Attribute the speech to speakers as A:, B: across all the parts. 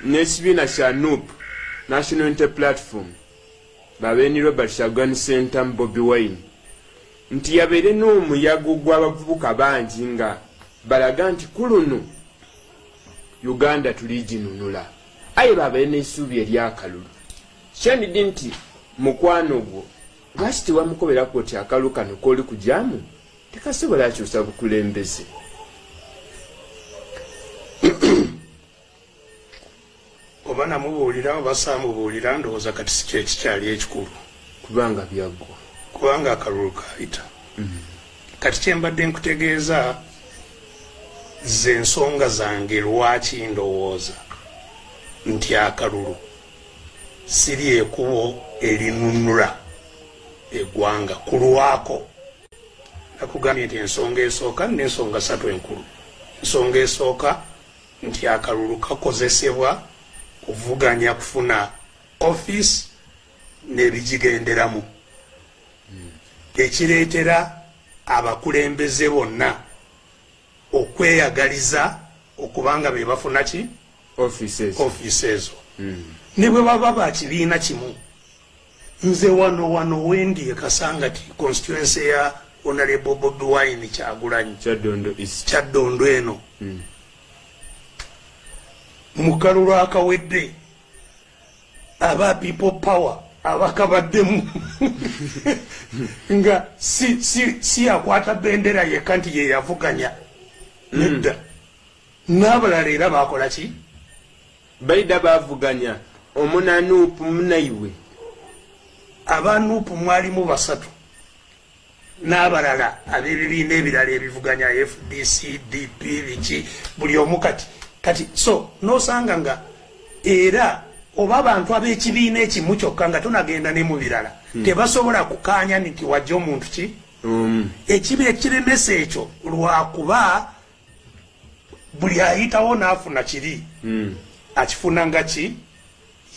A: n'ekibiina kya NUP National Unity Platform babeeni Robert Kyagulanyi Ssentamu Bobi Wine nti yabeere n'omuyago gw'abavubuka bangi nga balaga nti ku luno Uganda tuliginunula aye babeere n'essuubi ery'akalulu kyandidi nti mukwano gwo lwaki tewamukoberako ti akalulu kano kooli kujyamu tekasobola akyusa bukulembeze
B: oba namubuulira oba saamubuulira ndowooza kati si kyo ekikyali ekikulu
A: kubanga byaggwa
B: kubanga akalulu kaayita kati kyembadde nkutegeeza ze ensonga zange lwaki ndowooza nti akalulu siri ekubo erinunula eggwanga ku lwako nakugambye nti ensonga esooka n'ensonga ssatu enkulu ensonga esooka nti akalulu kakozesebwa kuvuganya kufuna office n'ebigigenderamu ekireetera abakulembeze bonna okweyagaliza okubanga be bafuna ki office ezo ne bwe baba bakibiina kimu nze wano wendi ekasanga ti constituency ya Honorable Bobi Wine Kyagulanyi Kyaddondo eno mu kalulu akawedde aba people power abakabaddemu nga si akwata bendera yekka nti ye yavuganya nedda n'abalala era bakola ki
A: baida bavuganya omunanuupu munaiwe
B: abanuupu mwalimu basatu n'abalala ab'ebibiina ebirala ebivuganya FDC DP biki buli omu kati so nosanga nga era oba abantu ab'ekibiina ekimu kyokka nga tunagenda ne mu birala tebasobola kukaanya nti wajja omuntu ki ekibi ekiremesa ekyo lwakuba buli ayitawo n'afuna kiri akifuna nga ki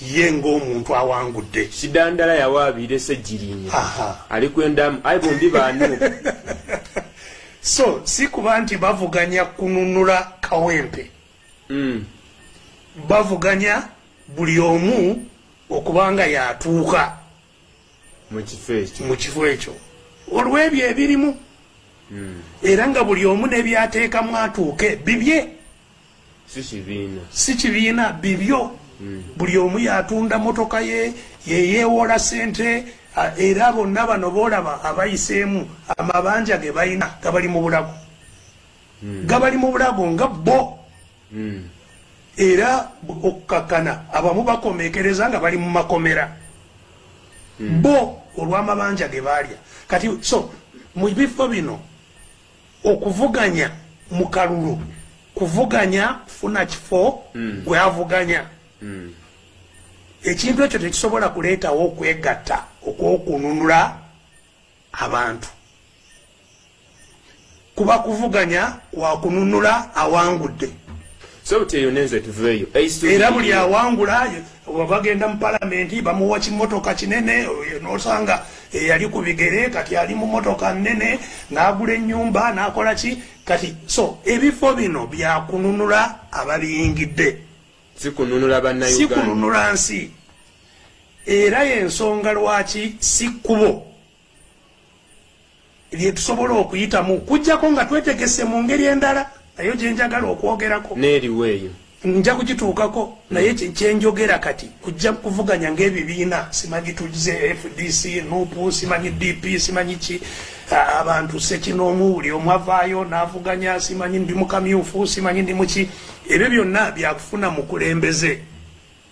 B: ye ng'omuntu awangudde
A: kidandala yawaabire Ssejjirinya ali kwendamu ayi bombi baanu
B: so si kuba nti bavuganya kununula kawempe bavuganya buli omu okubanga yatuuka
A: mu
B: kifo ekyo olw'ebyo ebirimu era nga buli omu n'ebyateekamu atuuke bibye si kibiina bibyo buli omu yatunda motoka ye yeyeewola sente era bonna bano boolaba abayiseemu amabanja ge balina gabali mu bulago gabali mu bulago nga bo era okukakkana abamu bakomekereza nga bali mu makomera bo olw'amabanja ge baalya kati so mu bifo bino okuvuganya mu kalulu kuvuganya kufuna kifo gwe avuganya ekintu ekyo tekisobola kuleetawo okwegatta okwokununula abantu kuba kuvuganya wakununula awangudde era buli awangula bagenda mu palamenti bamuwa kimotoka kinene nosanga yali ku bigere kati ali mu motoka nnene n'agula ennyumba n'akola ki kati so ebifo bino byakununula ababiyingidde sikununula nsi era yensonga lwaki si kkubo lyetusobola okuyitamu kujjako nga twetegese mu ngeri endala nayo gyenjagala okwogerako
A: n'eriweeyo
B: nja kukituukako naye kyenjogera kati kujja kuvuganya ng'ebibiina simanyi tuze FDC NUP simanyi DP simanyi ki abantu sekinoomu buli omu avaayo n'avuganya simanyi ndi mukamyufu simanyi ndi muki ebyo byonna byakufuna mukulembeze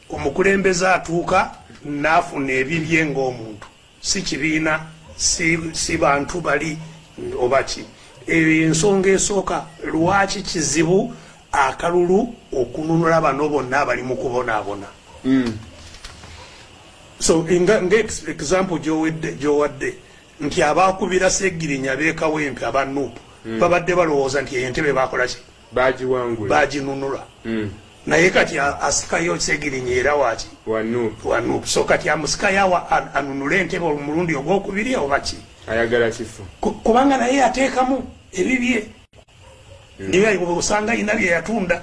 B: omukulembeze atuuka n'afuna ebibye ng'omuntu si kibiina si bantu bali oba ki ensonga esooka lwaki kizibu akalulu okununula bano bonna abali mu kubonaabona so nga example gyowadde nti abakubira Ssejjirinya beekawempe aba NUP babadde balowooza nti entebe bakola ki baginunula naye kati asikayo Ssejjirinya era waki
A: wa
B: NUP so kati amusikayo anunule entebe omulundi ogwokubiri oba ki
A: ayagala kifo
B: kubanga naye ateekamu ebibye niwe osanga ina bye yatunda